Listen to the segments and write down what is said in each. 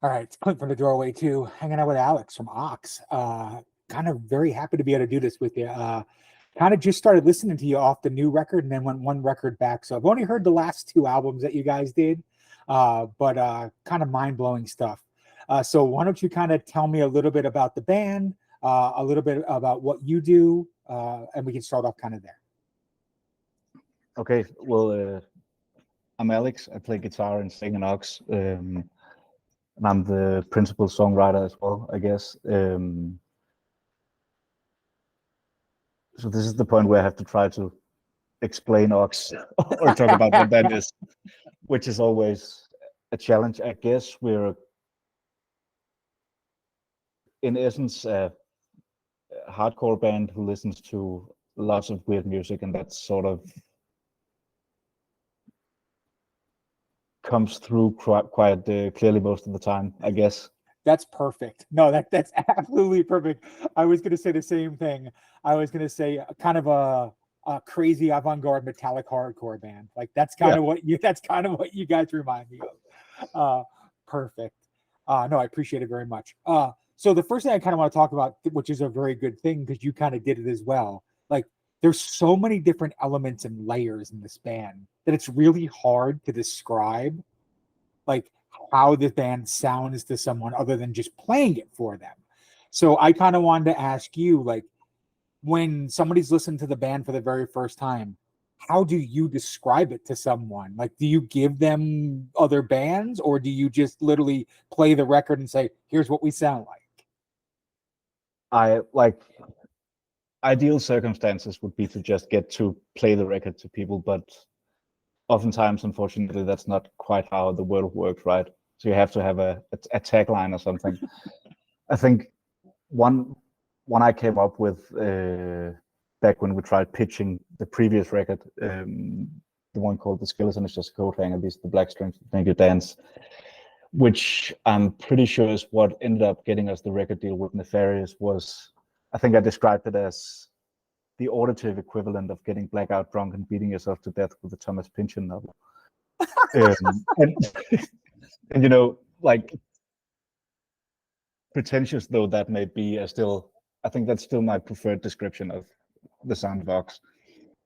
All right, it's Clint from the doorway too, hanging out with Alex from OXX. Kind of very happy to be able to do this with you. Kind of just started listening to you off the new record and then went one record back. So I've only heard the last two albums that you guys did, but kind of mind blowing stuff. So why don't you kind of tell me a little bit about the band, a little bit about what you do, and we can start off kind of there. Okay, well, I'm Alex. I play guitar and sing in OXX, and I'm the principal songwriter as well, I guess. So this is the point where I have to try to explain OXX or talk about what that is, which is always a challenge. I guess we're, in essence, a hardcore band who listens to lots of weird music, and that sort of comes through quite clearly most of the time, I guess. That's perfect. No, that's absolutely perfect. I was going to say the same thing. I was going to say kind of a crazy avant-garde metallic hardcore band. Like that's kind of what you guys remind me of. Perfect. No, I appreciate it very much. So the first thing I kind of want to talk about, which is a very good thing because you kind of did it as well. Like there's so many different elements and layers in this band that it's really hard to describe like how the band sounds to someone other than just playing it for them. So I kind of wanted to ask you, like, when somebody's listening to the band for the very first time, how do you describe it to someone? Like, do you give them other bands or do you just literally play the record and say, here's what we sound like? I like ideal circumstances would be to just get to play the record to people, but oftentimes, unfortunately, that's not quite how the world works, right? So you have to have a tagline or something. I think one I came up with back when we tried pitching the previous record, the one called "The Skeleton is Just a Coat Hanger," these the black strings that make you dance, which I'm pretty sure is what ended up getting us the record deal with Nefarious. Was I think I described it as the auditive equivalent of getting blackout drunk and beating yourself to death with a Thomas Pynchon novel. And, and you know, like pretentious though that may be, I think that's still my preferred description of the sound of OXX.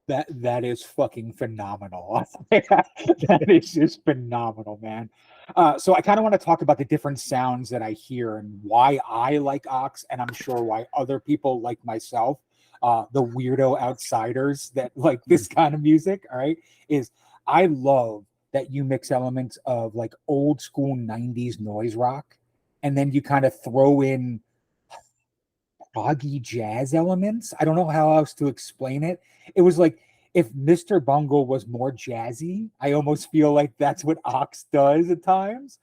That is fucking phenomenal. That is just phenomenal, man. So I kind of want to talk about the different sounds that I hear and why I like OXX, and I'm sure why other people like myself, the weirdo outsiders that like this kind of music, all right, is I love that you mix elements of like old school 90s noise rock, and then you kind of throw in proggy jazz elements. I don't know how else to explain it. It was like if Mr. Bungle was more jazzy. I almost feel like that's what OXX does at times.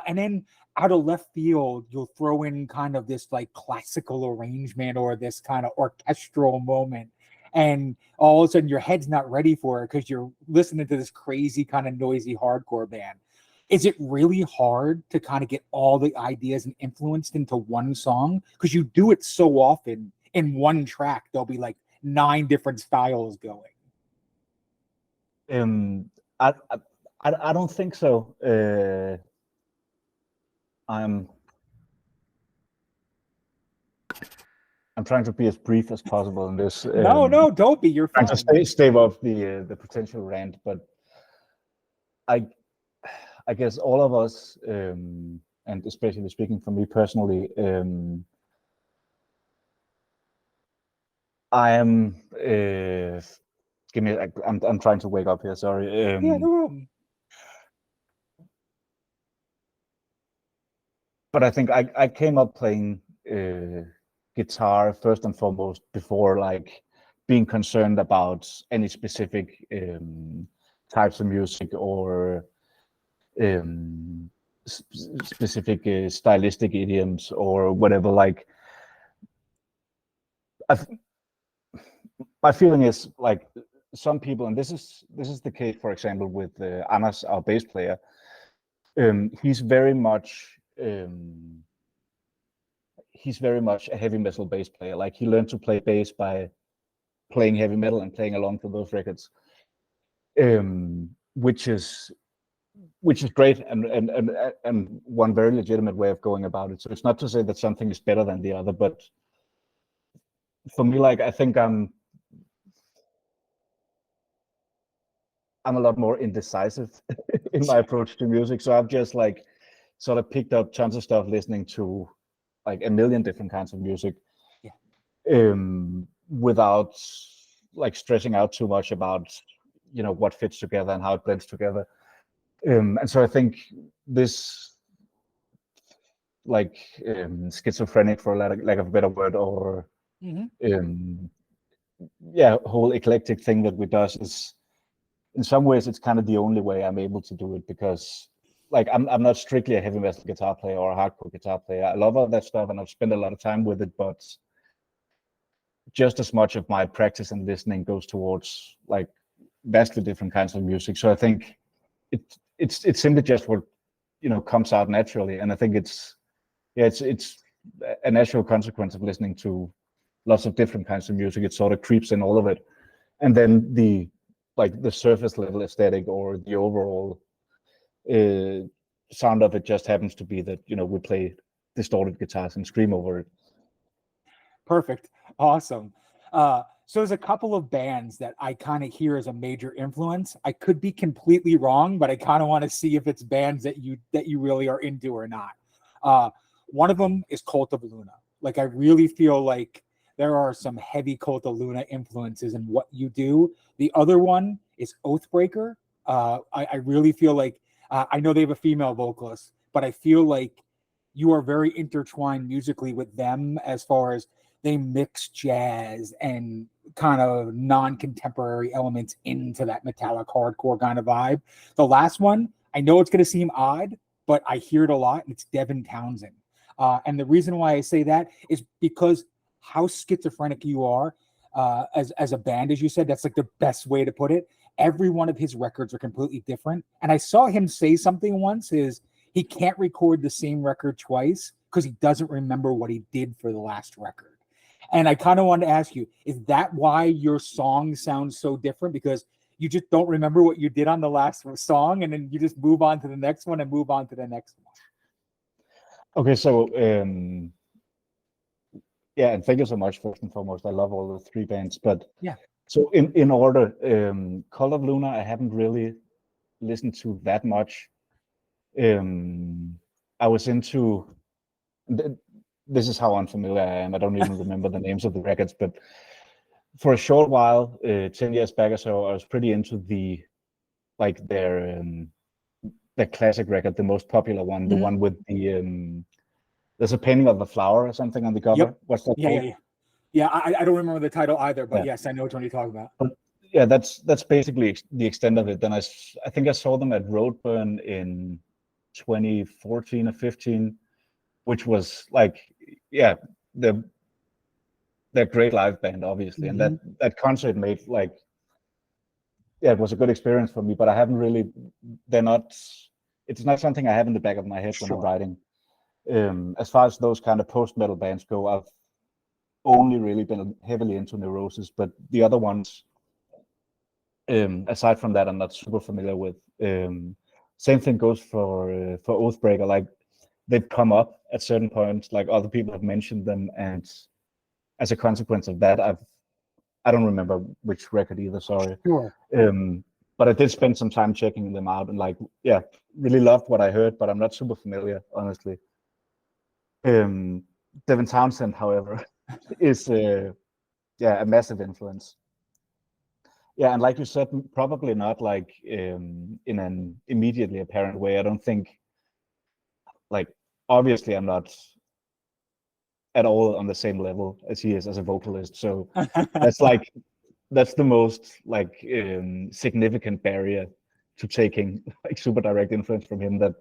And then out of left field, you'll throw in kind of this like classical arrangement or this kind of orchestral moment. And all of a sudden, your head's not ready for it because you're listening to this crazy kind of noisy hardcore band. Is it really hard to kind of get all the ideas and influenced into one song? Because you do it so often in one track, there'll be like 9 different styles going. I, I don't think so. I'm trying to be as brief as possible in this. No, don't be. You're fine. Trying to stave off the potential rant, but I guess all of us, and especially speaking for me personally, I am. Give me. I'm trying to wake up here. Sorry. Yeah, no problem. But I think I came up playing guitar first and foremost before like being concerned about any specific types of music or specific stylistic idioms or whatever. Like, my feeling is like some people, and this is the case, for example, with Anas, our bass player. He's very much a heavy metal bass player. Like he learned to play bass by playing heavy metal and playing along to those records, which is which is great and one very legitimate way of going about it. So it's not to say that something is better than the other, but for me, like I think I'm a lot more indecisive in my approach to music. So I've just like sort of picked up tons of stuff listening to like a million different kinds of music. Yeah. Without like stressing out too much about what fits together and how it blends together. And so I think this like schizophrenic, for lack of a better word, or whole eclectic thing that we does is, in some ways, it's kind of the only way I'm able to do it, because like I'm not strictly a heavy metal guitar player or a hardcore guitar player. I love all that stuff and I've spent a lot of time with it, but just as much of my practice and listening goes towards like vastly different kinds of music. So I think it's simply just what comes out naturally, and I think it's a natural consequence of listening to lots of different kinds of music. It sort of creeps in all of it, and then the surface level aesthetic or the overall sound of it just happens to be that we play distorted guitars and scream over it. Perfect. Awesome. So there's a couple of bands that I kind of hear as a major influence. I could be completely wrong, but I kind of want to see if it's bands that you really are into or not. One of them is Cult of Luna. Like, I really feel like there are some heavy Cult of Luna influences in what you do. The other one is Oathbreaker. I really feel like I know they have a female vocalist, but I feel like you are very intertwined musically with them, as far as they mix jazz and kind of non-contemporary elements into that metallic hardcore kind of vibe. The last one, I know it's going to seem odd, but I hear it a lot, and it's Devin Townsend. And the reason why I say that is because how schizophrenic you are as a band, as you said, that's like the best way to put it. Every one of his records are completely different. And I saw him say something once, is he can't record the same record twice because he doesn't remember what he did for the last record. And I kind of wanted to ask you, is that why your song sounds so different? Because you just don't remember what you did on the last song, and then you just move on to the next one and move on to the next one. Okay, so yeah, and thank you so much, first and foremost. I love all the three bands, but yeah. So in order, Cult of Luna, I haven't really listened to that much. I was into, this is how unfamiliar I am. I don't even remember the names of the records, but for a short while, 10 years back or so, I was pretty into their classic record, the most popular one, the one with the, there's a painting of a flower or something on the cover. Yep. What's that called? Yeah, I don't remember the title either, but yes, I know which one you're talking about. But yeah, that's basically the extent of it. Then I think I saw them at Roadburn in 2014 or 15, which was like, yeah, they're great live band, obviously, and that concert made like, yeah, it was a good experience for me. But I haven't really, it's not something I have in the back of my head when I'm writing. As far as those kind of post-metal bands go, I've only really been heavily into Neurosis, but the other ones, aside from that, I'm not super familiar with. Same thing goes for Oathbreaker. Like, they've come up at certain points, like other people have mentioned them, and as a consequence of that, I don't remember which record either, sorry. Sure. But I did spend some time checking them out, and like, yeah, really loved what I heard, but I'm not super familiar, honestly. Devin Townsend, however, is a massive influence. Yeah, and like you said, probably not like in an immediately apparent way. I don't think, like, obviously I'm not at all on the same level as he is as a vocalist. So that's the most like significant barrier to taking like super direct influence from him, that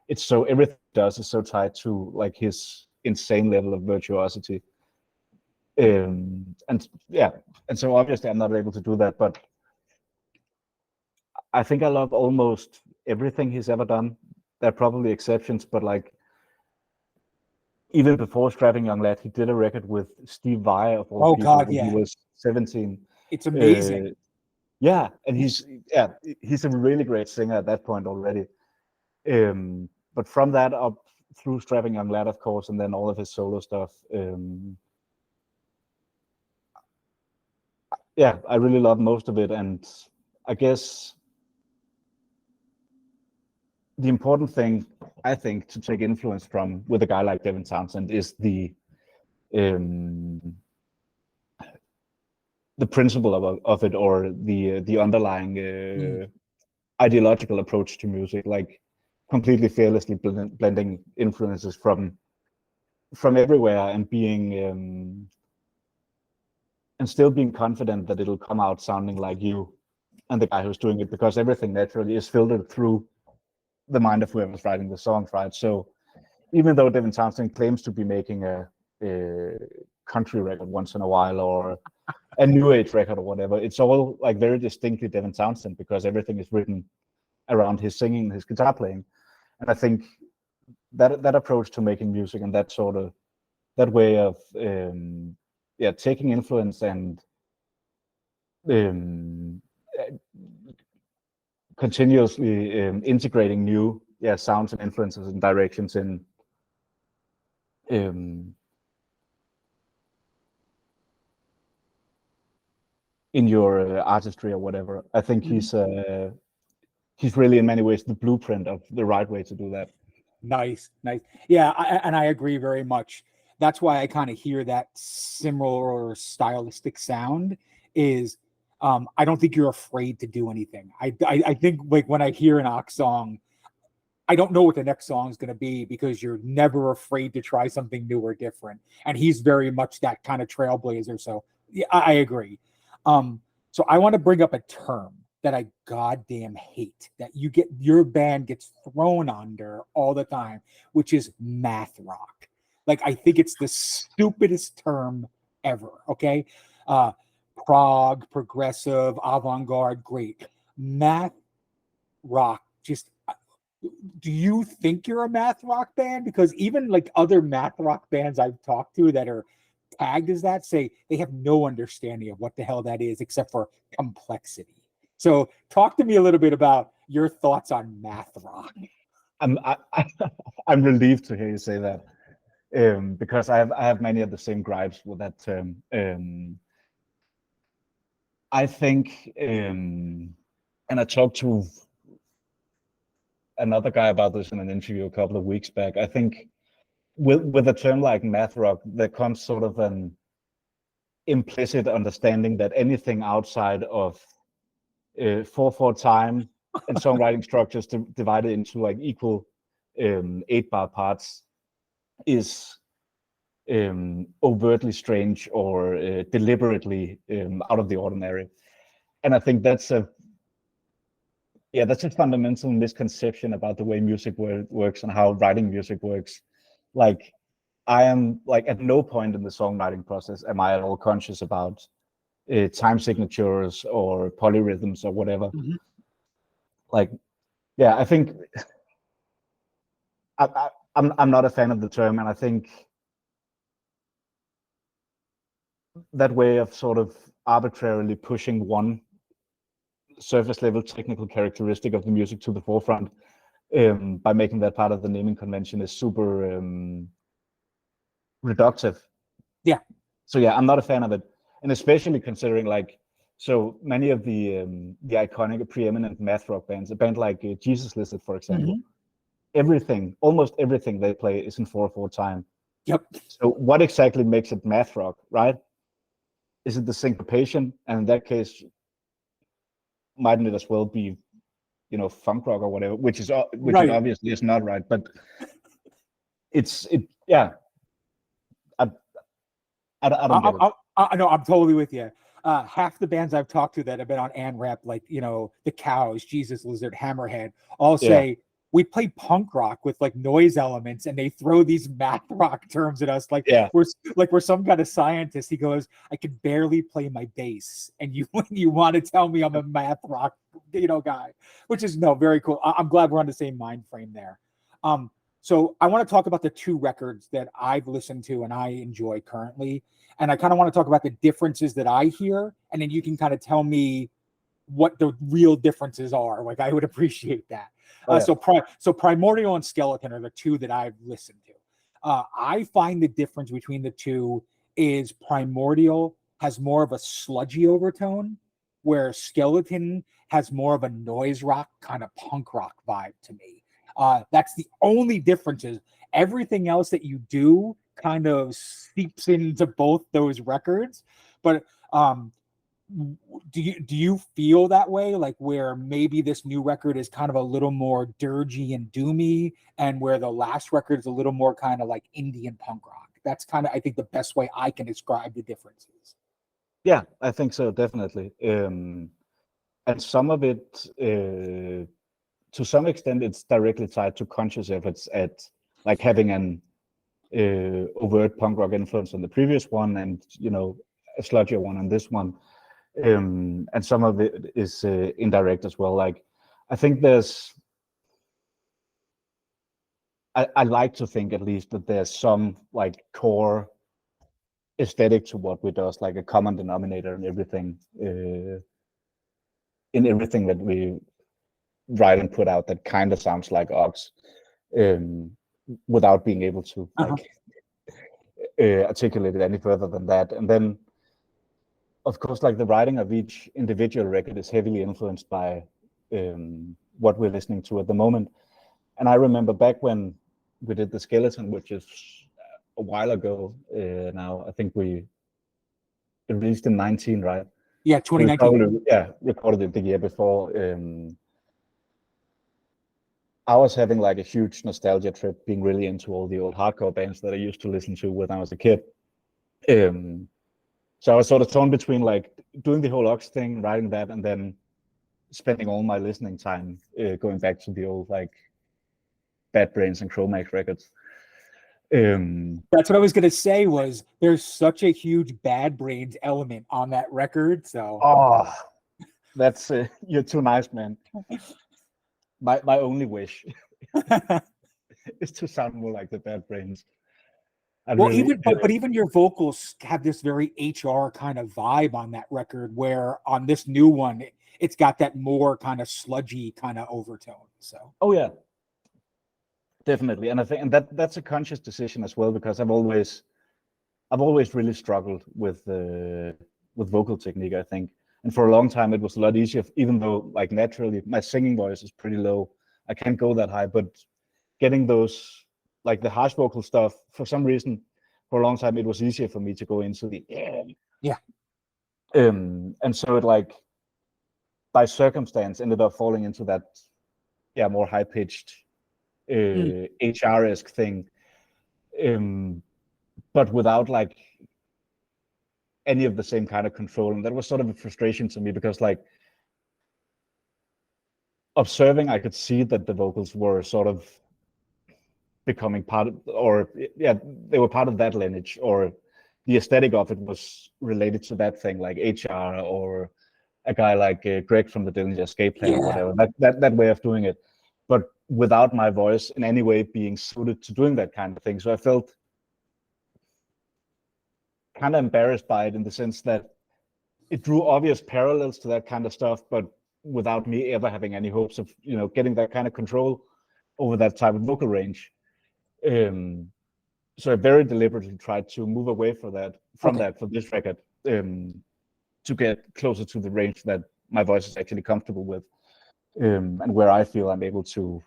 it's so, everything he does is so tied to like his insane level of virtuosity. And yeah, and so obviously I'm not able to do that, but I think I love almost everything he's ever done. There are probably exceptions, but like, even before Strapping Young Lad, he did a record with Steve Vai of all people when he was 17. It's amazing. Yeah, and he's a really great singer at that point already. But from that up through Strapping Young Lad, of course, and then all of his solo stuff. Yeah, I really love most of it, and I guess the important thing I think to take influence from with a guy like Devin Townsend is the principle of it, or the underlying ideological approach to music, like completely fearlessly blending influences from everywhere and being and still being confident that it'll come out sounding like you and the guy who's doing it, because everything naturally is filtered through the mind of whoever's writing the songs, right? So even though Devin Townsend claims to be making a country record once in a while, or a new age record or whatever, it's all like very distinctly Devin Townsend, because everything is written around his singing, his guitar playing. And I think that approach to making music, and that sort of that way of taking influence and continuously integrating new sounds and influences and directions in your artistry or whatever. I think he's really in many ways the blueprint of the right way to do that. Nice. Yeah, and I agree very much. That's why I kind of hear that similar stylistic sound is I don't think you're afraid to do anything. I think like when I hear an OXX song, I don't know what the next song is going to be, because you're never afraid to try something new or different. And he's very much that kind of trailblazer. So yeah, I agree. So I want to bring up a term that I goddamn hate, that your band gets thrown under all the time, which is math rock. Like, I think it's the stupidest term ever. Okay. Prog, progressive, avant-garde, great. Math rock, just, do you think you're a math rock band? Because even like other math rock bands I've talked to that are tagged as that say they have no understanding of what the hell that is, except for complexity. So talk to me a little bit about your thoughts on math rock. I'm relieved to hear you say that, because I have many of the same gripes with that term. I think, and I talked to another guy about this in an interview a couple of weeks back. I think with a term like math rock, there comes sort of an implicit understanding that anything outside of 4/4 time and songwriting structures divided into like equal 8-bar parts is overtly strange or deliberately out of the ordinary. And I think that's a fundamental misconception about the way music works and how writing music works. Like, I am like, at no point in the songwriting process am I at all conscious about time signatures or polyrhythms or whatever. Mm-hmm. Like, yeah, I think I'm not a fan of the term, and I think that way of sort of arbitrarily pushing one surface level technical characteristic of the music to the forefront by making that part of the naming convention is super reductive. Yeah. So yeah, I'm not a fan of it, and especially considering like so many of the iconic preeminent math rock bands, a band like Jesus Lizard, for example, almost everything they play is in 4/4 time. Yep. So what exactly makes it math rock, right? Is it the syncopation? And in that case, mightn't it as well be, funk rock or whatever, which it obviously is not, right? But yeah. I don't get it. No, I'm totally with you. Half the bands I've talked to that have been on ANRAP, like, the Cows, Jesus Lizard, Hammerhead, all say we play punk rock with like noise elements, and they throw these math rock terms at us like we're some kind of scientist. He goes, I can barely play my bass, and you want to tell me I'm a math rock guy, which is very cool. I'm glad we're on the same mind frame there. So I want to talk about the two records that I've listened to and I enjoy currently. And I kind of want to talk about the differences that I hear. And then you can kind of tell me what the real differences are. Like, I would appreciate that. Yeah. So Primordial and Skeleton are the two that I've listened to. I find the difference between the two is Primordial has more of a sludgy overtone, where Skeleton has more of a noise rock kind of punk rock vibe to me. That's the only differences. Everything else that you do kind of seeps into both those records. But do you feel that way, like where maybe this new record is kind of a little more dirgy and doomy, and where the last record is a little more kind of like Indian punk rock? That's kind of, I think, the best way I can describe the differences. Yeah, I think so, definitely. And some of it, to some extent, it's directly tied to conscious efforts at like having an overt punk rock influence on the previous one, and a sludgier one on this one. And some of it is indirect as well. Like, I think I like to think at least that there's some like core aesthetic to what we do, like a common denominator in everything that we write and put out that kind of sounds like OXX, without being able to like articulate it any further than that. And then, of course, like the writing of each individual record is heavily influenced by what we're listening to at the moment. And I remember back when we did the Skeleton, which is a while ago now. I think it released in 19, right? Yeah, 2019. Probably, recorded it the year before. I was having like a huge nostalgia trip, being really into all the old hardcore bands that I used to listen to when I was a kid. So I was sort of torn between like doing the whole OXX thing, writing that, and then spending all my listening time going back to the old like Bad Brains and Chromax records. That's what I was gonna say. Was there's such a huge Bad Brains element on that record? So that's you're too nice, man. My only wish is to sound more like the Bad Brains. Well, even your vocals have this very HR kind of vibe on that record, where on this new one, it's got that more kind of sludgy kind of overtone. So. Oh yeah, definitely, and I think that's a conscious decision as well, because I've always really struggled with vocal technique, I think, and for a long time it was a lot easier, even though like naturally my singing voice is pretty low. I can't go that high, but getting those like the harsh vocal stuff, for some reason, for a long time, it was easier for me to go into the and so it like by circumstance ended up falling into that more high pitched HR-esque thing, but without like any of the same kind of control, and that was sort of a frustration to me, because like observing, I could see that the vocals were sort of becoming part of, or they were part of that lineage, or the aesthetic of it was related to that thing, like HR or a guy like Greg from the Dillinger Escape Plan or whatever, that way of doing it, but without my voice in any way being suited to doing that kind of thing. So I felt kind of embarrassed by it, in the sense that it drew obvious parallels to that kind of stuff, but without me ever having any hopes of getting that kind of control over that type of vocal range. So I very deliberately tried to move away from that for this record, to get closer to the range that my voice is actually comfortable with, and where I feel I'm able to,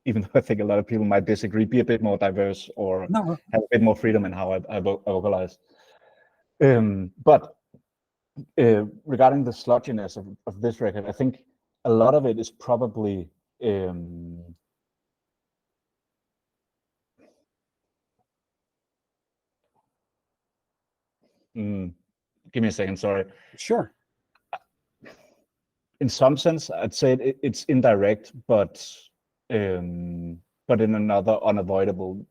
even though I think a lot of people might disagree, be a bit more diverse, or have a bit more freedom in how I vocalize. But regarding the sludginess of this record, I think a lot of it is probably give me a second, sorry. Sure. In some sense, I'd say it's indirect, but in another unavoidable.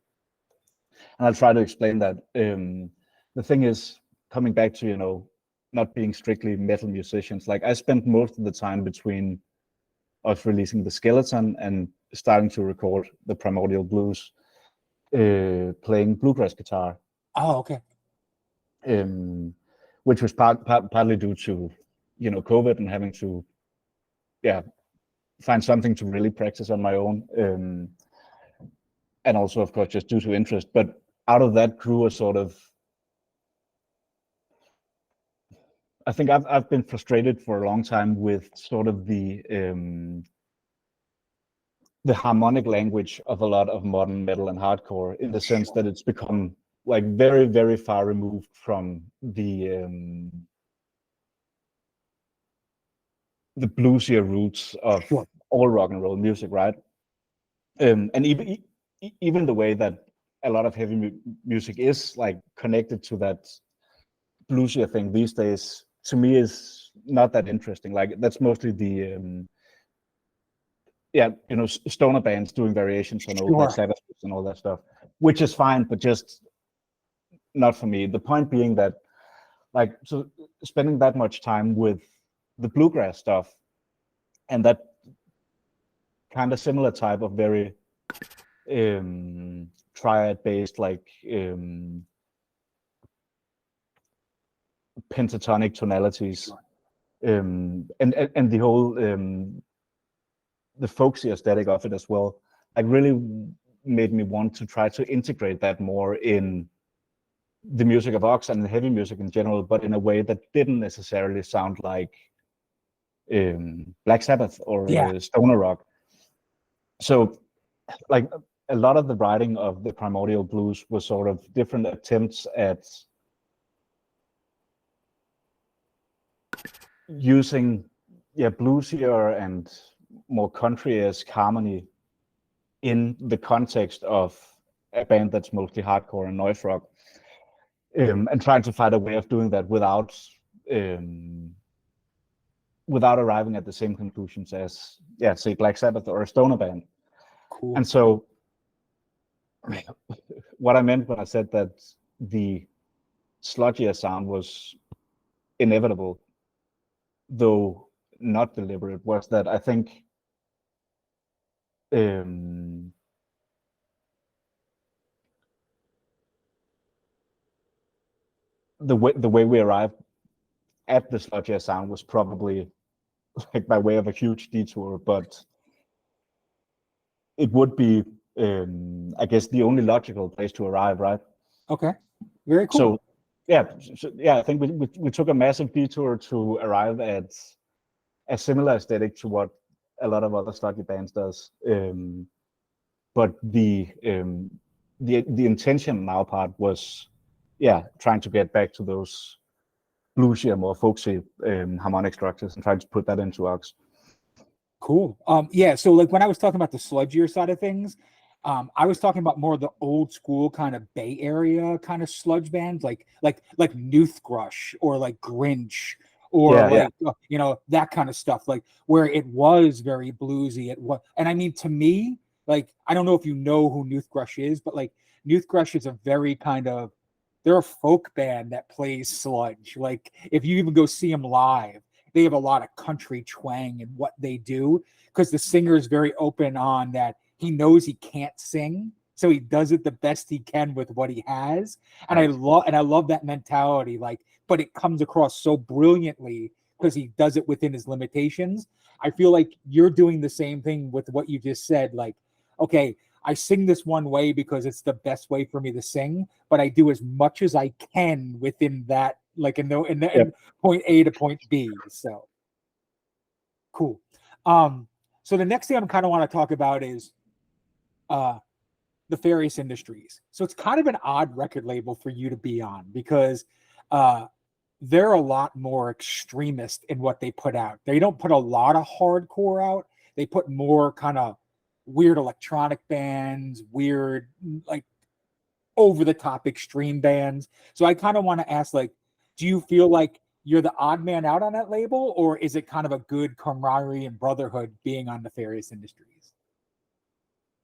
And I'll try to explain that. The thing is, coming back to not being strictly metal musicians, like I spent most of the time between us releasing the Skeleton and starting to record the Primordial Blues, playing bluegrass guitar. Oh, okay. Which was partly due to COVID and having to find something to really practice on my own, and also of course just due to interest. But out of that grew a sort of, I think I've been frustrated for a long time with sort of the harmonic language of a lot of modern metal and hardcore, in the sense that it's become like very, very far removed from the bluesier roots of all rock and roll music, right? And even the way that a lot of heavy music is like connected to that bluesier thing these days, to me, is not that interesting. Like that's mostly the stoner bands doing variations on old Black Sabbath and all that stuff, which is fine, but just not for me. The point being that, like, so spending that much time with the bluegrass stuff and that kind of similar type of very triad based, like pentatonic tonalities, and the whole the folksy aesthetic of it as well, like really made me want to try to integrate that more in the music of OXX and the heavy music in general, but in a way that didn't necessarily sound like Black Sabbath or stoner rock. So like a lot of the writing of the Primordial Blues was sort of different attempts at using bluesier and more country-esque harmony in the context of a band that's mostly hardcore and noise rock, and trying to find a way of doing that without arriving at the same conclusions as say Black Sabbath or a stoner band. Cool. And so what I meant when I said that the sludgier sound was inevitable, though not deliberate, was that I think the way we arrived at the sludgier sound was probably like by way of a huge detour, but it would be I guess the only logical place to arrive, right? Okay, very cool. So I think we took a massive detour to arrive at a similar aesthetic to what a lot of other sludgy bands does, but the intention on our part was trying to get back to those bluesier, more folksy harmonic structures and trying to put that into OXX. Cool. So like when I was talking about the sludgier side of things, I was talking about more of the old school kind of Bay Area kind of sludge bands, like Newthgrush or like Grinch or that kind of stuff, like where it was very bluesy. It was, and I mean, to me, like, I don't know if you know who Newthgrush is, but like Newthgrush is a very kind of, they're a folk band that plays sludge. Like if you even go see them live, they have a lot of country twang in what they do, because the singer is very open on that. He knows he can't sing, so he does it the best he can with what he has. And I love that mentality. Like, but it comes across so brilliantly because he does it within his limitations. I feel like you're doing the same thing with what you just said. Like, okay, I sing this one way because it's the best way for me to sing, but I do as much as I can within that, like in point A to point B. So cool. So the next thing I'm kind of want to talk about is Nefarious Industries. So it's kind of an odd record label for you to be on, because they're a lot more extremist in what they put out. They don't put a lot of hardcore out. They put more kind of weird electronic bands, weird, like, over the top extreme bands. So I kind of want to ask, like, do you feel like you're the odd man out on that label, or is it kind of a good camaraderie and brotherhood being on Nefarious Industries?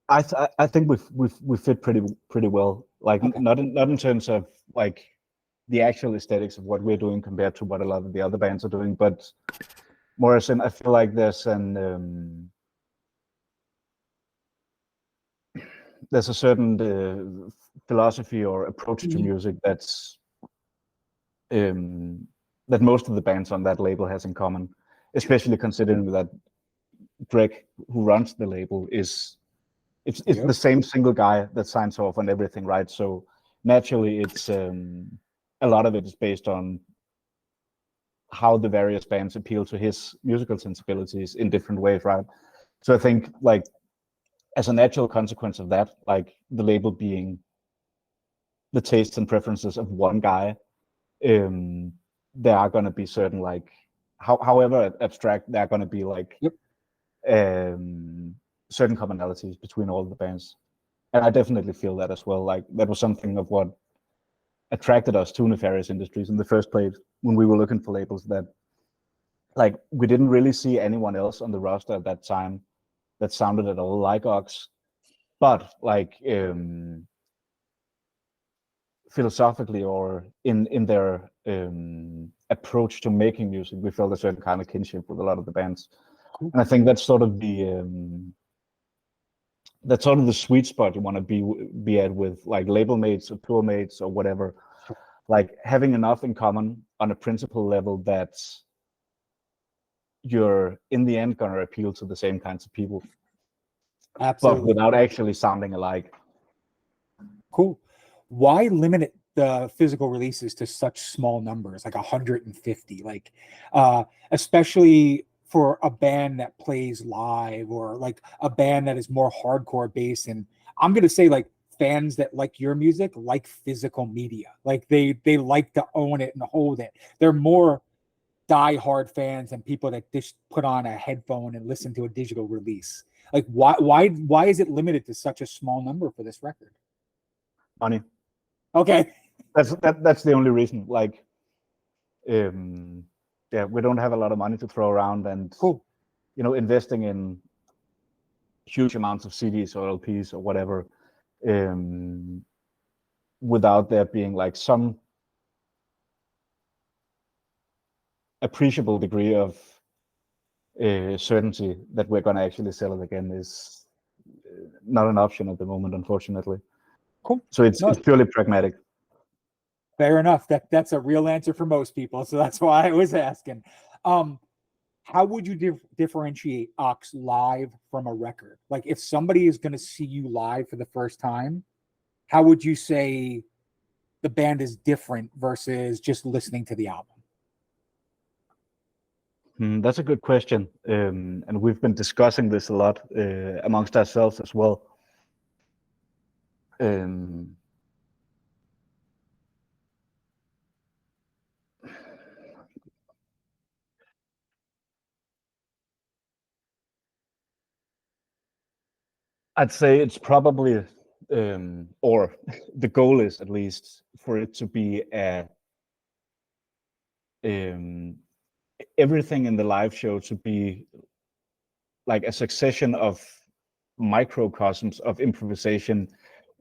I think we fit pretty well. Like, okay. not in terms of like the actual aesthetics of what we're doing compared to what a lot of the other bands are doing, but more as in, I feel like there's a certain philosophy or approach to music that's that most of the bands on that label has in common, especially considering that Greg, who runs the label, it's Yep. the same single guy that signs off on everything, right? So naturally, it's a lot of it is based on how the various bands appeal to his musical sensibilities in different ways, right? So I think like as a natural consequence of that, like the label being the tastes and preferences of one guy, there are going to be certain like however abstract, there are going to be like Yep. certain commonalities between all the bands. And I definitely feel that as well. Like that was something of what attracted us to Nefarious Industries in the first place when we were looking for labels, that like we didn't really see anyone else on the roster at that time that sounded at all like OXX, but like philosophically or in their approach to making music, we felt a certain kind of kinship with a lot of the bands. Cool. And I think that's sort of the sweet spot you want to be at with like label mates or tour mates or whatever, like having enough in common on a principle level that you're in the end going to appeal to the same kinds of people. Absolutely. But without actually sounding alike. Cool. Why limit the physical releases to such small numbers, like 150? Like, especially for a band that plays live, or like a band that is more hardcore based. And I'm gonna say, like, fans that like your music like physical media. Like they like to own it and hold it. They're more die-hard fans than people that just put on a headphone and listen to a digital release. Like, why is it limited to such a small number for this record? Money. Okay. That's the only reason. Like, yeah, we don't have a lot of money to throw around, and Cool. You know, investing in huge amounts of CDs or LPs or whatever, without there being like some appreciable degree of certainty that we're going to actually sell it again is not an option at the moment, unfortunately. Cool. So it's purely pragmatic. Fair enough. That's a real answer for most people. So that's why I was asking. How would you differentiate OXX live from a record? Like, if somebody is going to see you live for the first time, how would you say the band is different versus just listening to the album? That's a good question. And we've been discussing this a lot amongst ourselves as well. I'd say it's probably, or the goal is at least for it to be everything in the live show to be like a succession of microcosms of improvisation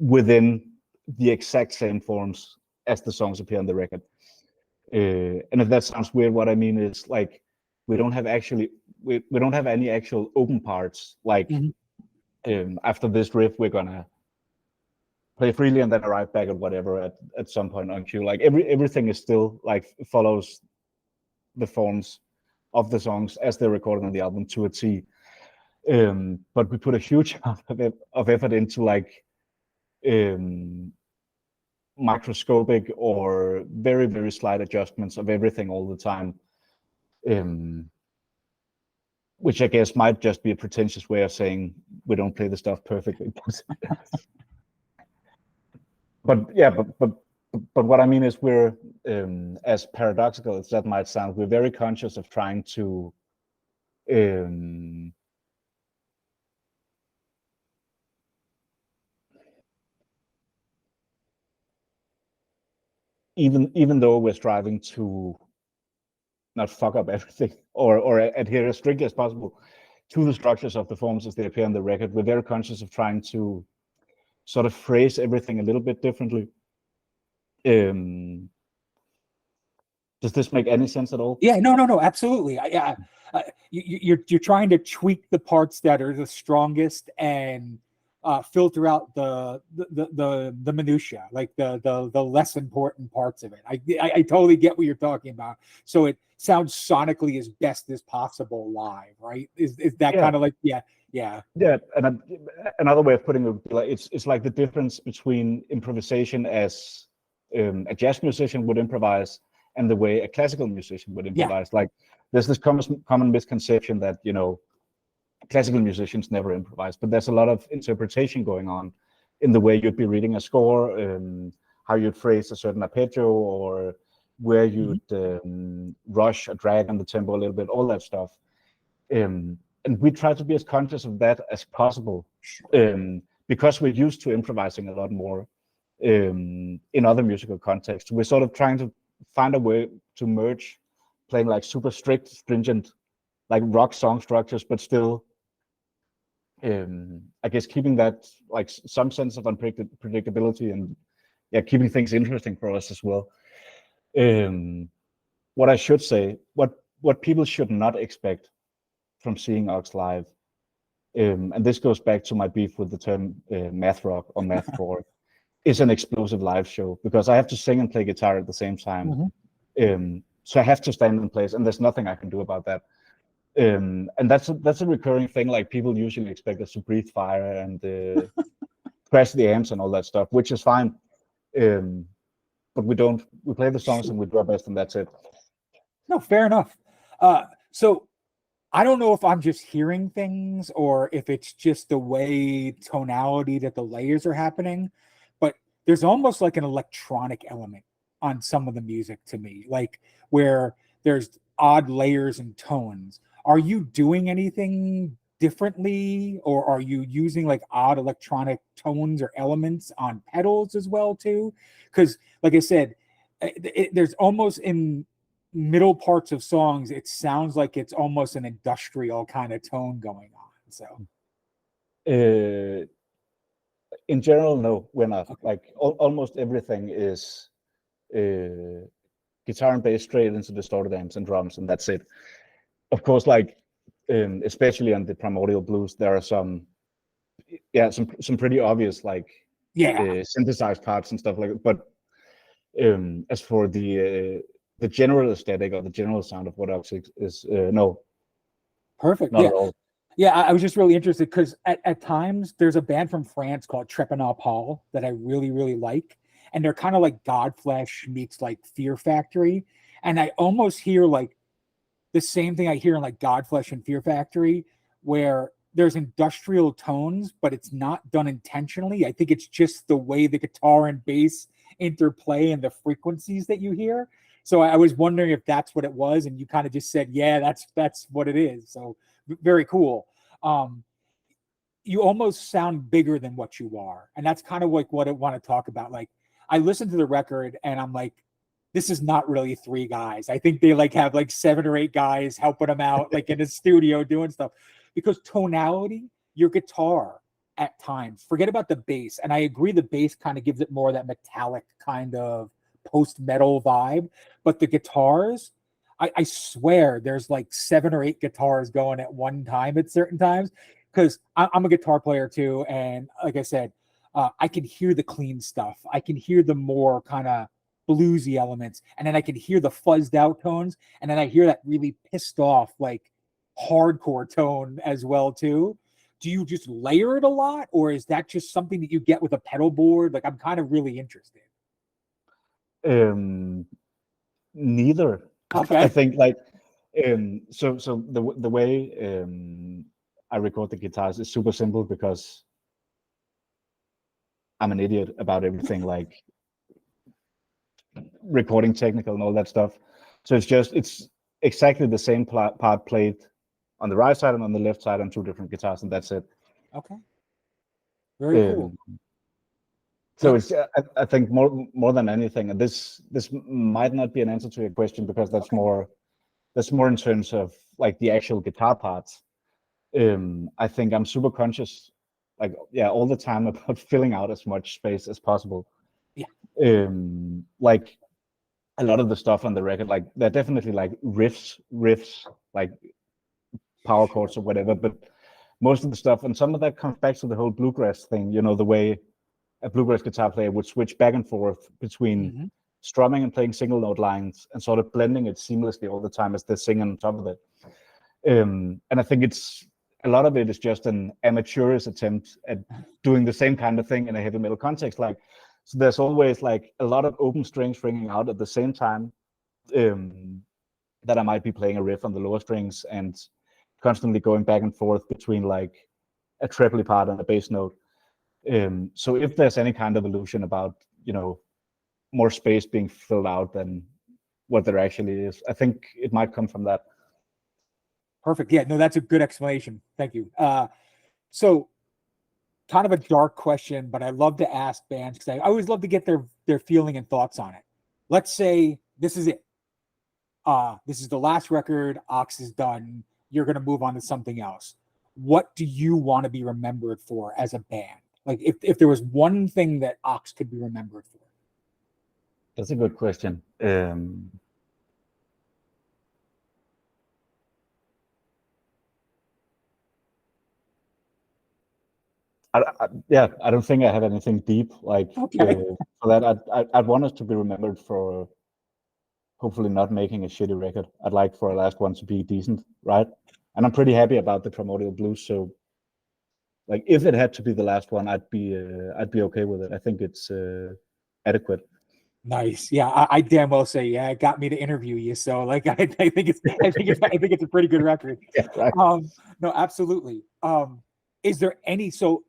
within the exact same forms as the songs appear on the record. And if that sounds weird, what I mean is like we don't have any actual open parts. Like after this riff, we're gonna play freely and then arrive back at whatever at some point on cue. Like everything is still like follows the forms of the songs as they're recorded on the album to a T. But we put a huge amount of effort into like microscopic or very, very slight adjustments of everything all the time. Which I guess might just be a pretentious way of saying we don't play the stuff perfectly. But yeah, but what I mean is we're, as paradoxical as that might sound, we're very conscious of trying to even though we're striving to not fuck up everything or adhere as strictly as possible to the structures of the forms as they appear on the record, we're very conscious of trying to sort of phrase everything a little bit differently. Does this make any sense at all? Yeah, no, absolutely. You're trying to tweak the parts that are the strongest and filter out the minutia, like the less important parts of it. I totally get what you're talking about. So sounds sonically as best as possible live, right? Is that Yeah. kind of like yeah. And another way of putting it would be like it's like the difference between improvisation as a jazz musician would improvise and the way a classical musician would improvise. Like there's this common misconception that classical musicians never improvise, but there's a lot of interpretation going on in the way you'd be reading a score, how you'd phrase a certain arpeggio, or where you'd rush or drag on the tempo a little bit, all that stuff. And we try to be as conscious of that as possible, because we're used to improvising a lot more in other musical contexts. We're sort of trying to find a way to merge playing like super strict, stringent, like rock song structures, but still, I guess, keeping that like some sense of unpredictability and keeping things interesting for us as well. What I should say, what people should not expect from seeing OXX live, and this goes back to my beef with the term math rock or mathcore, is an explosive live show, because I have to sing and play guitar at the same time. So I have to stand in place, and there's nothing I can do about that. And that's a recurring thing. Like people usually expect us to breathe fire and crash the amps and all that stuff, which is fine. But we don't. We play the songs and we do our best, and that's it. No, fair enough. So I don't know if I'm just hearing things or if it's just the way tonality that the layers are happening, but there's almost like an electronic element on some of the music to me, like where there's odd layers and tones. Are you doing anything differently, or are you using like odd electronic tones or elements on pedals as well too? Because like I said, there's almost in middle parts of songs, it sounds like it's almost an industrial kind of tone going on. So in general, no, we're not. okay. Like almost everything is guitar and bass straight into distorted amps and drums, and that's it. Of course, like especially on the Primordial Blues, there are some pretty obvious like synthesized parts and stuff like that. But as for the general aesthetic or the general sound of what OXX is, no. Perfect. Not at all. Yeah, I was just really interested because at times there's a band from France called Trepanat Paul that I really, really like. And they're kind of like Godflesh meets like Fear Factory. And I almost hear like the same thing I hear in like Godflesh and Fear Factory, where there's industrial tones, but it's not done intentionally. I think it's just the way the guitar and bass interplay and the frequencies that you hear. So I was wondering if that's what it was, and you kind of just said, yeah, that's what it is. So very cool. You almost sound bigger than what you are, and that's kind of like what I want to talk about. Like I listened to the record and I'm like, this is not really three guys. I think they like have like 7 or 8 guys helping them out, like in the studio doing stuff, because tonality, your guitar at times, forget about the bass. And I agree, the bass kind of gives it more of that metallic kind of post-metal vibe, but the guitars, I swear there's like 7 or 8 guitars going at one time at certain times, because I'm a guitar player too. And like I said, I can hear the clean stuff. I can hear the more kind of bluesy elements, and then I can hear the fuzzed out tones, and then I hear that really pissed off like hardcore tone as well too. Do you just layer it a lot, or is that just something that you get with a pedal board? Like I'm kind of really interested. Neither. Okay. I think like so the way I record the guitars is super simple, because I'm an idiot about everything, like recording technical and all that stuff. So it's exactly the same part played on the right side and on the left side on 2 different guitars, and that's it. Okay. Very cool. So it's I think more than anything, and this might not be an answer to your question, because that's more in terms of like the actual guitar parts. I think I'm super conscious, like all the time, about filling out as much space as possible. Yeah. Like a lot of the stuff on the record, like they're definitely like riffs, like power chords or whatever, but most of the stuff, and some of that comes back to the whole bluegrass thing, the way a bluegrass guitar player would switch back and forth between strumming and playing single note lines and sort of blending it seamlessly all the time as they're singing on top of it. And I think a lot of it is just an amateurish attempt at doing the same kind of thing in a heavy metal context. Like, so there's always like a lot of open strings ringing out at the same time, that I might be playing a riff on the lower strings and constantly going back and forth between like a treble part and a bass note. So if there's any kind of illusion about, more space being filled out than what there actually is, I think it might come from that. Perfect. Yeah, no, that's a good explanation. Thank you. So kind of a dark question, but I love to ask bands because I always love to get their feeling and thoughts on it. Let's say this is it. This is the last record, OXX is done. You're going to move on to something else. What do you want to be remembered for as a band? Like if there was one thing that OXX could be remembered for. That's a good question. I don't think I have anything deep like for that. I'd want us to be remembered for hopefully not making a shitty record. I'd like for our last one to be decent, right? And I'm pretty happy about the Primordial Blues. So, like, if it had to be the last one, I'd be okay with it. I think it's adequate. Nice. Yeah, I damn well say, yeah, it got me to interview you. So like I think it's a pretty good record. Yeah, right. No, absolutely. Is there any so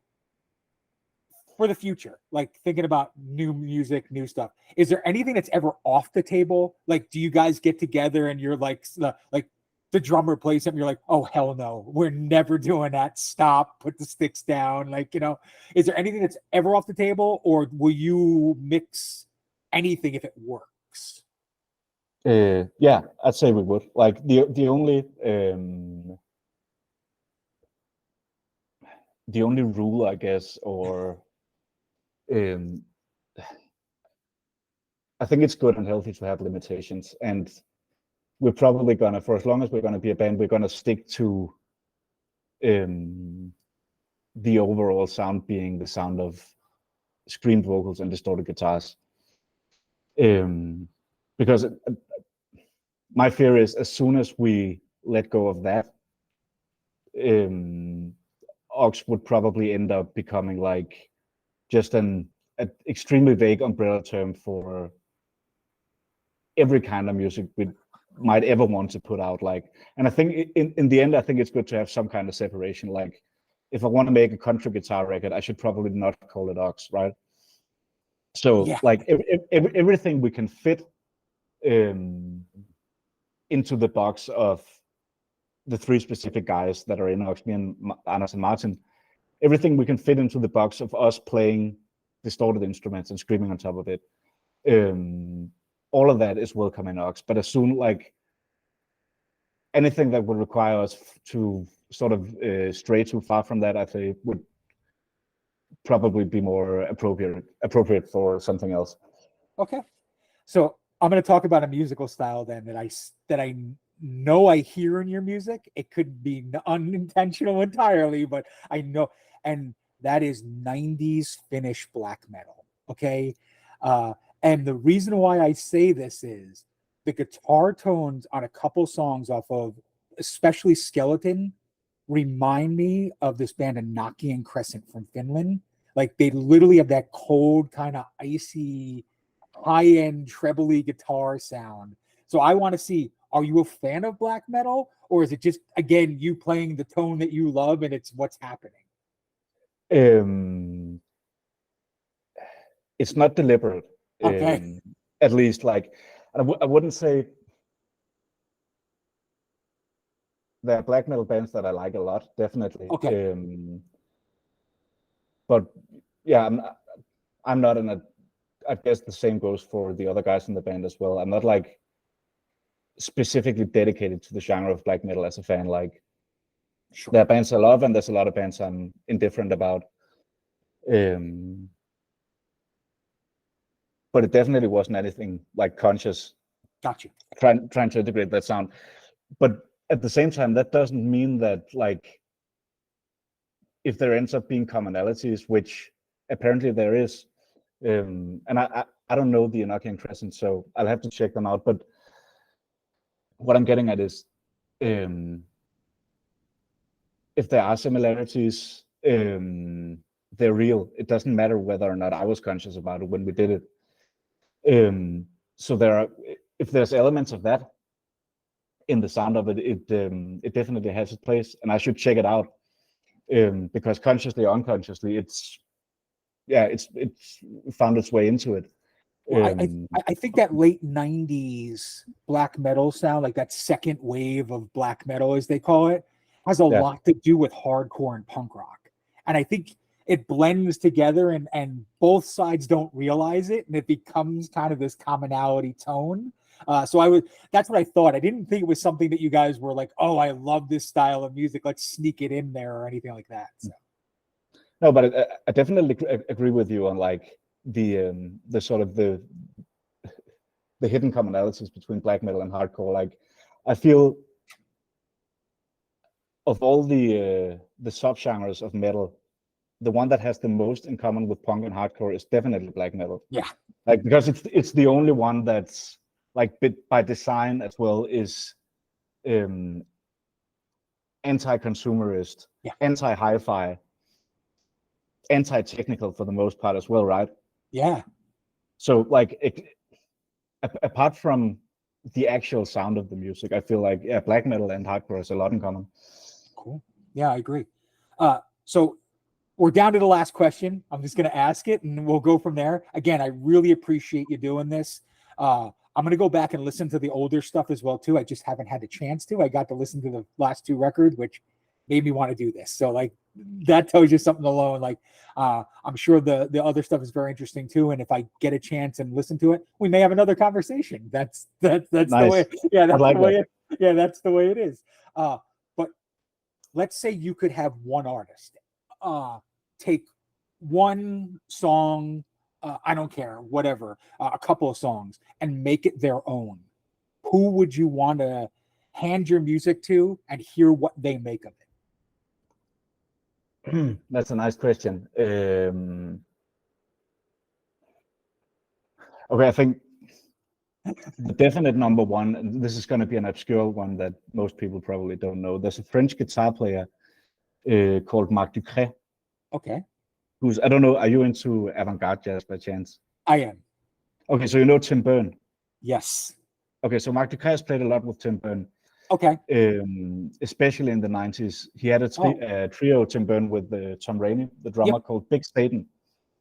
for the future, like thinking about new music, new stuff, is there anything that's ever off the table? Like, do you guys get together and you're like the drummer plays something, you're like, oh hell no, we're never doing that. Stop, put the sticks down. Like, is there anything that's ever off the table, or will you mix anything if it works? Yeah, I'd say we would. Like the only rule, I guess, or I think it's good and healthy to have limitations, and we're probably gonna, for as long as we're gonna be a band, we're gonna stick to the overall sound being the sound of screamed vocals and distorted guitars. Because my fear is as soon as we let go of that, OXX would probably end up becoming like just an extremely vague umbrella term for every kind of music we might ever want to put out. Like, and I think in the end, I think it's good to have some kind of separation. Like, if I want to make a country guitar record, I should probably not call it OXX, right? So Yeah. like everything we can fit into the box of the three specific guys that are in OXX, me and Anders and Martin, everything we can fit into the box of us playing distorted instruments and screaming on top of it. All of that is welcome in OXX, but as soon like anything that would require us to sort of stray too far from that, I think would probably be more appropriate for something else. Okay. So I'm going to talk about a musical style then that I know I hear in your music. It could be unintentional entirely, but I know, and that is 90s Finnish black metal. Okay. And the reason why I say this is the guitar tones on a couple songs off of, especially Skeleton, remind me of this band Anaki and Crescent from Finland. Like they literally have that cold, kind of icy, high-end trebly guitar sound. So I want to see, are you a fan of black metal, or is it just again you playing the tone that you love and it's what's happening? It's not deliberate. Okay. At least like I wouldn't say there are black metal bands that I like a lot, definitely. Okay. But yeah, I'm not in a, I guess the same goes for the other guys in the band as well. I'm not like specifically dedicated to the genre of black metal as a fan. Like, sure, there are bands I love and there's a lot of bands I'm indifferent about. But it definitely wasn't anything like conscious. Gotcha. Trying to integrate that sound. But at the same time, that doesn't mean that like if there ends up being commonalities, which apparently there is, and I don't know the Enochian Crescent, so I'll have to check them out. But what I'm getting at is, if there are similarities, they're real. It doesn't matter whether or not I was conscious about it when we did it. So if there's elements of that in the sound of it, it definitely has its place, and I should check it out, because consciously or unconsciously, it's found its way into it. Well, I think that late 90s black metal sound, like that second wave of black metal, as they call it, has a lot to do with hardcore and punk rock. And I think it blends together, and both sides don't realize it, and it becomes kind of this commonality tone. So that's what I thought. I didn't think it was something that you guys were like, oh, I love this style of music, let's sneak it in there or anything like that. So. No, but I definitely agree with you on like the sort of the hidden commonalities between black metal and hardcore. Like, I feel of all the subgenres of metal, the one that has the most in common with punk and hardcore is definitely black metal. Yeah, like, because it's the only one that's like by design as well is anti-consumerist, anti-hi-fi, anti-technical for the most part as well, right? Yeah. So like, apart from the actual sound of the music, I feel like black metal and hardcore has a lot in common. Cool. Yeah, I agree. So we're down to the last question. I'm just going to ask it, and we'll go from there. Again, I really appreciate you doing this. I'm going to go back and listen to the older stuff as well too. I just haven't had the chance to. I got to listen to the last 2 records, which made me want to do this. So like, that tells you something alone. Like, I'm sure the other stuff is very interesting too. And if I get a chance and listen to it, we may have another conversation. That's nice. The way. Yeah, that's like the way. That's the way it is. But let's say you could have one artist take one song, I don't care, whatever, a couple of songs, and make it their own. Who would you want to hand your music to and hear what they make of it? That's a nice question. Okay, I think the definite number one, and this is going to be an obscure one that most people probably don't know. There's a French guitar player called Marc Ducret. Okay. Who's, I don't know, are you into avant-garde jazz by chance? I am. Okay, so you know Tim Byrne? Yes. Okay, so Marc Ducret has played a lot with Tim Byrne. Okay. Especially in the 90s. He had a trio, Tim Byrne, with Tom Rainey, the drummer, called Big Staten.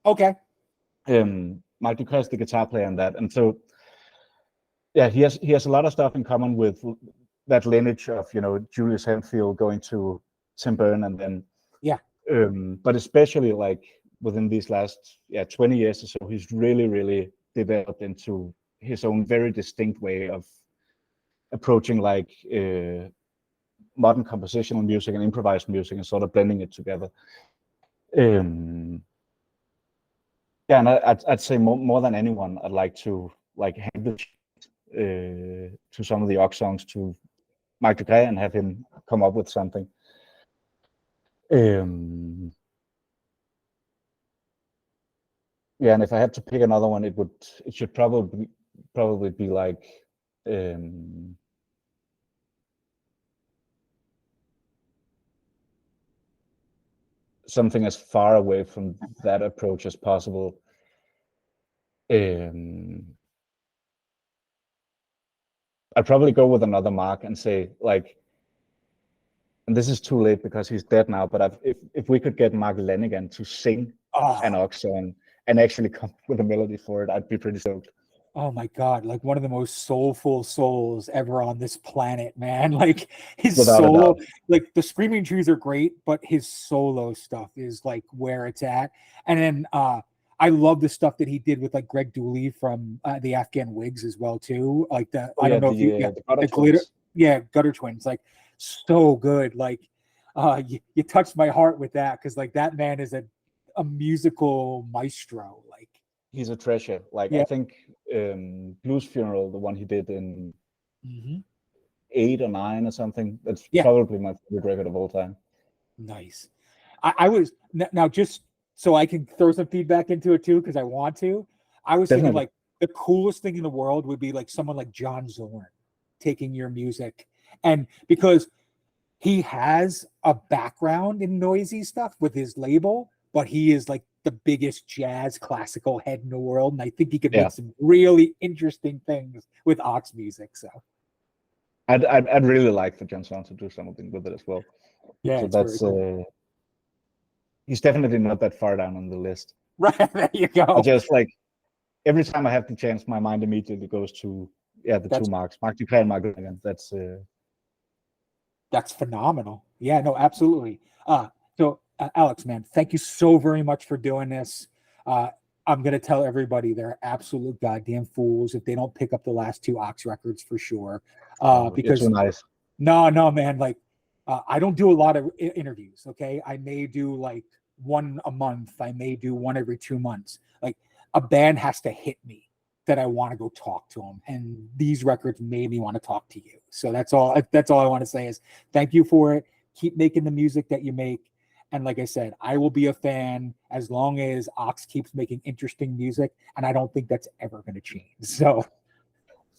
Okay. Marc Ducret is the guitar player in that. And so, yeah, he has a lot of stuff in common with that lineage of, Julius Hetfield going to Tim Byrne, and then but especially like within these last 20 years or so, he's really developed into his own very distinct way of approaching like modern compositional music and improvised music and sort of blending it together. And I'd say more than anyone, I'd like to like hand the to some of the OXX songs to Marc Ducret and have him come up with something. And if I had to pick another one, it should probably be like something as far away from that approach as possible. I'd probably go with another Mark and say like, and this is too late because he's dead now, but if we could get Mark Lanigan to sing an OXX song and actually come up with a melody for it, I'd be pretty stoked. Oh my God, like one of the most soulful souls ever on this planet, man. Like his solo, like the Screaming Trees are great, but his solo stuff is like where it's at. And then I love the stuff that he did with like Greg Dooley from the Afghan Wigs as well too. Like the Gutter Twins, like so good. Like you touched my heart with that, because like that man is a musical maestro. Like he's a treasure. Like I think Blues Funeral, the one he did in 8 or 9 or something, that's probably my favorite record of all time. Nice. I was now, just so I can throw some feedback into it too, because I want to. I was thinking like the coolest thing in the world would be like someone like John Zorn taking your music, and because he has a background in noisy stuff with his label, but he is like the biggest jazz classical head in the world, and I think he could make some really interesting things with OXX music. So I'd really like for John Zorn to do something with it as well. Yeah, so it's that's very cool. He's definitely not that far down on the list. Right, there you go. I just like every time I have the chance, my mind immediately goes to the two Marks, Mark Duclair and Mark Lanigan. That's phenomenal. Yeah, no, absolutely. So Alex, man, thank you so very much for doing this. I'm gonna tell everybody they're absolute goddamn fools if they don't pick up the last two OXX records for sure. Because you're too nice. No, man, like I don't do a lot of interviews. Okay, I may do like one a month. I may do one every 2 months. Like a band has to hit me that I want to go talk to them, and these records made me want to talk to you. So that's all I want to say is thank you for it. Keep making the music that you make, and like I said, I will be a fan as long as OXX keeps making interesting music, and I don't think that's ever going to change. So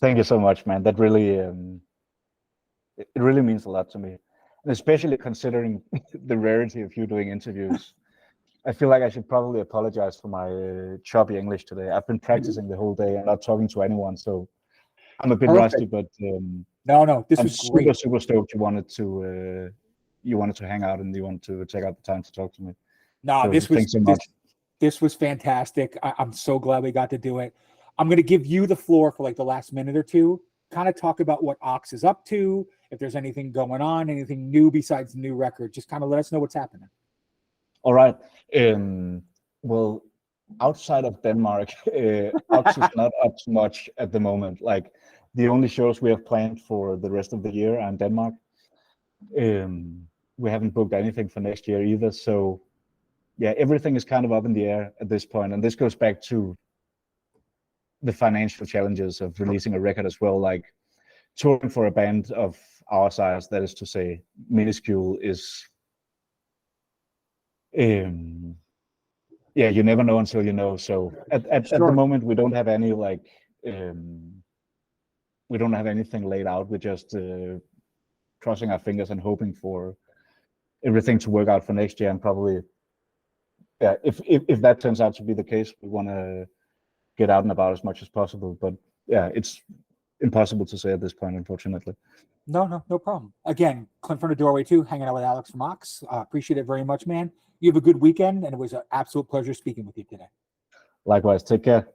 thank you so much, man. That really it really means a lot to me, and especially considering the rarity of you doing interviews. I feel like I should probably apologize for my choppy English today. I've been practicing the whole day and not talking to anyone, so I'm a bit rusty. But no, this I'm was great. super stoked you wanted to hang out and you wanted to take out the time to talk to me. No, so thanks so much. This was fantastic. I'm so glad we got to do it. I'm going to give you the floor for like the last minute or two. Kind of talk about what OXX is up to. If there's anything going on, anything new besides the new record, just kind of let us know what's happening. All right. Well, outside of Denmark, OXX is not up to much at the moment. Like the only shows we have planned for the rest of the year are in Denmark. We haven't booked anything for next year either. So yeah, everything is kind of up in the air at this point. And this goes back to the financial challenges of releasing a record as well. Like touring for a band of our size, that is to say, minuscule, is you never know until you know. So at the moment, we don't have any like we don't have anything laid out. We're just crossing our fingers and hoping for everything to work out for next year. And probably, if that turns out to be the case, we want to get out and about as much as possible. But yeah, it's impossible to say at this point, unfortunately. No problem. Again, Clint from the Doorway 2, hanging out with Alex from OXX. Appreciate it very much, man. You have a good weekend, and it was an absolute pleasure speaking with you today. Likewise. Take care.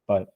Bye.